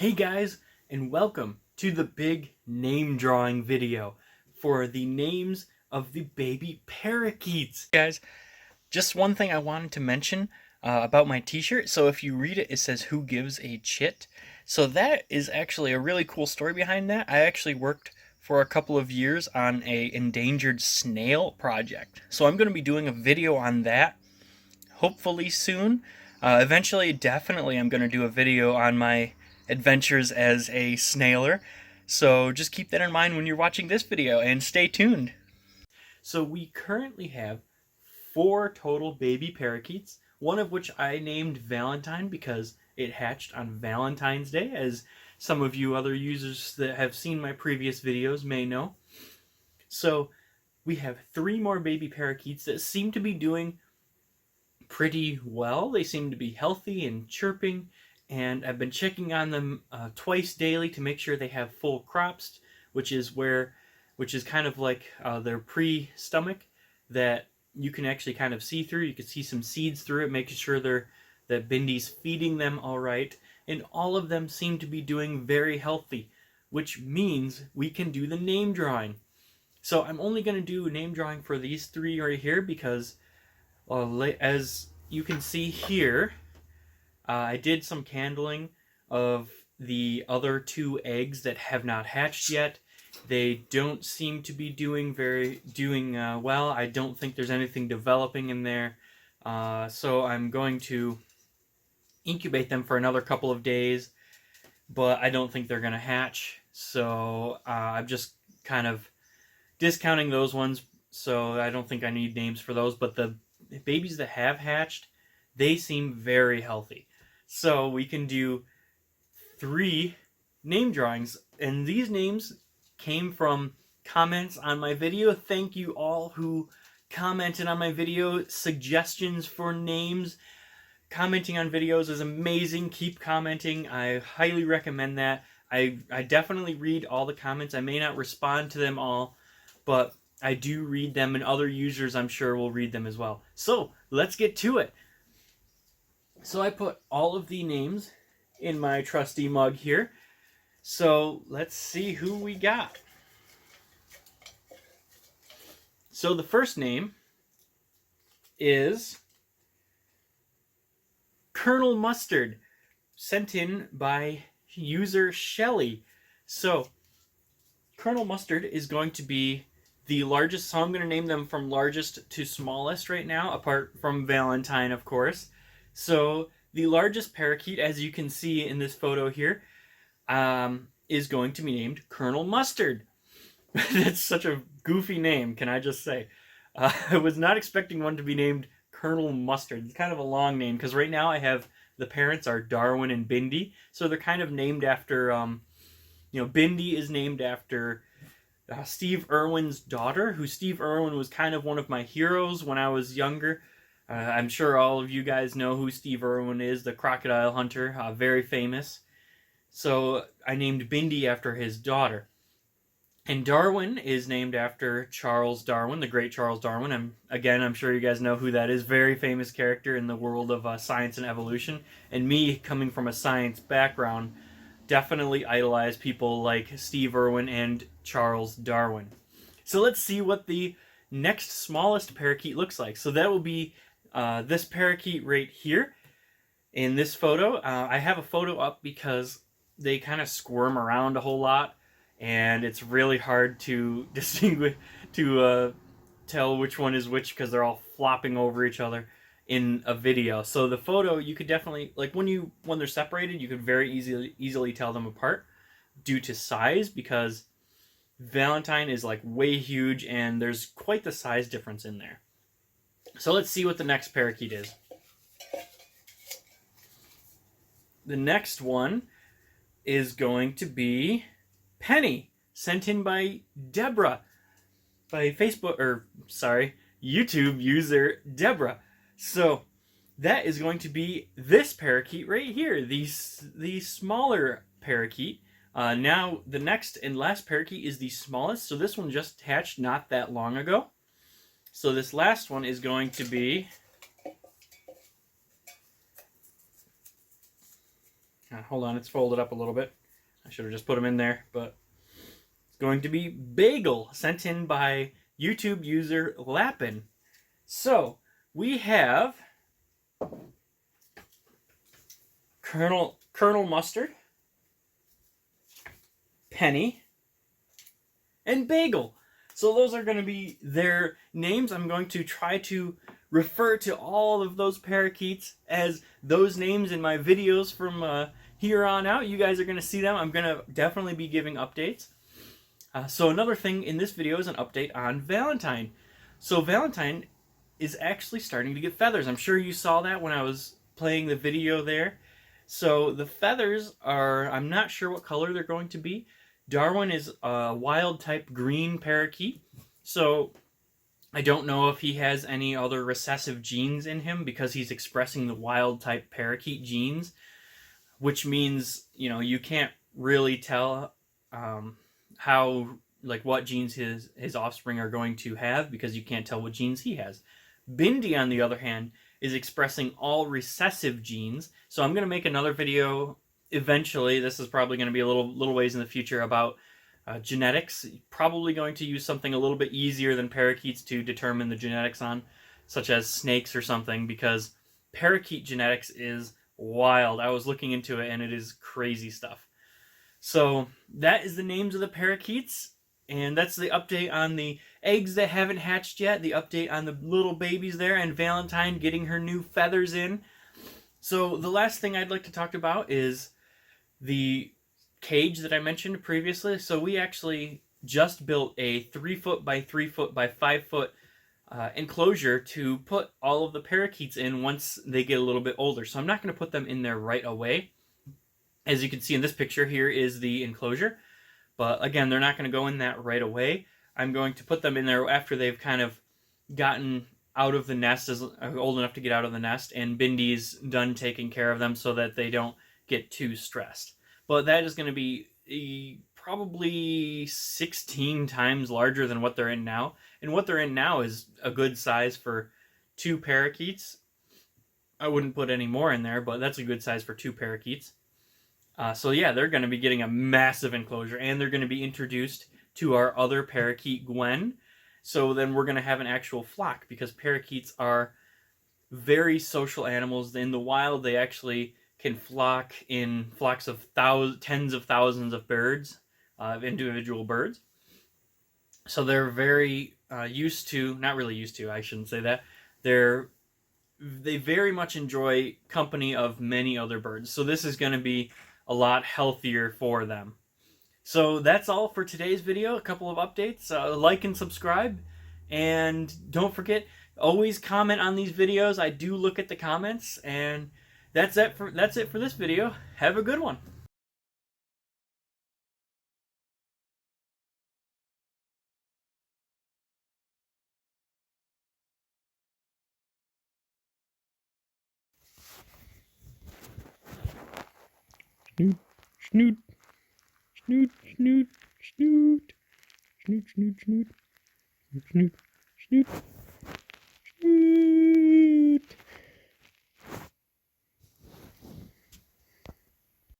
Hey guys, and welcome to the big name drawing video for the names of the baby parakeets. Guys, just one thing I wanted to mention about my t-shirt. So if you read it, it says "Who gives a chit?" So that is actually a really cool story behind that. I actually worked for a couple of years on a endangered snail project. So I'm going to be doing a video on that hopefully soon. Eventually, definitely, I'm going to do a video on my adventures as a snailer. So just keep that in mind when you're watching this video and stay tuned. So we currently have 4 total baby parakeets, one of which I named Valentine because it hatched on Valentine's Day, as some of you other users that have seen my previous videos may know. So we have 3 more baby parakeets that seem to be doing pretty well. They seem to be healthy and chirping, and I've been checking on them twice daily to make sure they have full crops, which is kind of like their pre-stomach that you can actually kind of see through. You can see some seeds through it, making sure that Bindy's feeding them all right, and all of them seem to be doing very healthy, which means we can do the name drawing. So I'm only going to do name drawing for these 3 right here because as you can see here, I did some candling of the other 2 eggs that have not hatched yet. They don't seem to be doing well. I don't think there's anything developing in there. So I'm going to incubate them for another couple of days, but I don't think they're going to hatch. So I'm just kind of discounting those ones. So I don't think I need names for those, but the babies that have hatched, they seem very healthy. So we can do 3 name drawings, and these names came from comments on my video. Thank you all who commented on my video, suggestions for names. Commenting on videos is amazing. Keep commenting. I highly recommend that. I definitely read all the comments. I may not respond to them all, but I do read them, and other users I'm sure will read them as well. So let's get to it. So I put all of the names in my trusty mug here. So let's see who we got. So the first name is Colonel Mustard, sent in by user Shelly. So Colonel Mustard is going to be the largest, so I'm going to name them from largest to smallest right now, apart from Valentine, of course. So the largest parakeet, as you can see in this photo here, is going to be named Colonel Mustard. That's such a goofy name, can I just say. I was not expecting one to be named Colonel Mustard. It's kind of a long name, because right now I have, the parents are Darwin and Bindy, so they're kind of named after, Bindy is named after Steve Irwin's daughter, who Steve Irwin was kind of one of my heroes when I was younger. I'm sure all of you guys know who Steve Irwin is, the crocodile hunter, very famous. So I named Bindy after his daughter. And Darwin is named after Charles Darwin, the great Charles Darwin. I'm sure you guys know who that is. Very famous character in the world of science and evolution. And me, coming from a science background, definitely idolize people like Steve Irwin and Charles Darwin. So let's see what the next smallest parakeet looks like. So that will be this parakeet right here in this photo. I have a photo up because they kind of squirm around a whole lot, and it's really hard to distinguish, to tell which one is which, because they're all flopping over each other in a video. So the photo, you could definitely, like when they're separated, you could very easily tell them apart due to size, because Valentine is like way huge and there's quite the size difference in there. So let's see what the next parakeet is. The next one is going to be Penny, sent in by Deborah, by YouTube user Deborah. So that is going to be this parakeet right here, the smaller parakeet. Now the next and last parakeet is the smallest, so this one just hatched not that long ago. So this last one is going to be Hold on, it's folded up a little bit. I should have just put them in there, but it's going to be Bagel, sent in by YouTube user Lappin. So we have Colonel Mustard, Penny, and Bagel. So those are going to be their names. I'm going to try to refer to all of those parakeets as those names in my videos from here on out. You guys are going to see them. I'm going to definitely be giving updates. So another thing in this video is an update on Valentine. So Valentine is actually starting to get feathers. I'm sure you saw that when I was playing the video there. So the feathers are, I'm not sure what color they're going to be. Darwin is a wild type green parakeet. So I don't know if he has any other recessive genes in him because he's expressing the wild type parakeet genes, which means, you know, you can't really tell how, like, what genes his offspring are going to have because you can't tell what genes he has. Bindi, on the other hand, is expressing all recessive genes. So I'm going to make another video eventually. This is probably going to be a little ways in the future about genetics. Probably going to use something a little bit easier than parakeets to determine the genetics on, such as snakes or something, because parakeet genetics is wild. I was looking into it and it is crazy stuff. So that is the names of the parakeets. And that's the update on the eggs that haven't hatched yet, the update on the little babies there, and Valentine getting her new feathers in. So the last thing I'd like to talk about is the cage that I mentioned previously. So we actually just built a 3-foot by 3-foot by 5-foot enclosure to put all of the parakeets in once they get a little bit older. So I'm not going to put them in there right away. As you can see in this picture, here is the enclosure. But again, they're not going to go in that right away. I'm going to put them in there after they've kind of gotten out of the nest, is old enough to get out of the nest, and Bindi's done taking care of them so that they don't get too stressed. But that is going to be probably 16 times larger than what they're in now. And what they're in now is a good size for 2 parakeets. I wouldn't put any more in there, but that's a good size for 2 parakeets. So yeah, they're going to be getting a massive enclosure, and they're going to be introduced to our other parakeet, Gwen. So then we're going to have an actual flock, because parakeets are very social animals. In the wild, they actually can flock in flocks of tens of thousands of birds, of individual birds. So they're very used to, not really used to, I shouldn't say that, they very much enjoy company of many other birds. So this is going to be a lot healthier for them. So that's all for today's video. A couple of updates. Like and subscribe. And don't forget, always comment on these videos. I do look at the comments. And that's it for this video. Have a good one. Snoot, snoot, snoot, snoot, snoot, snoot, snoot, snoot, snoot, snoot.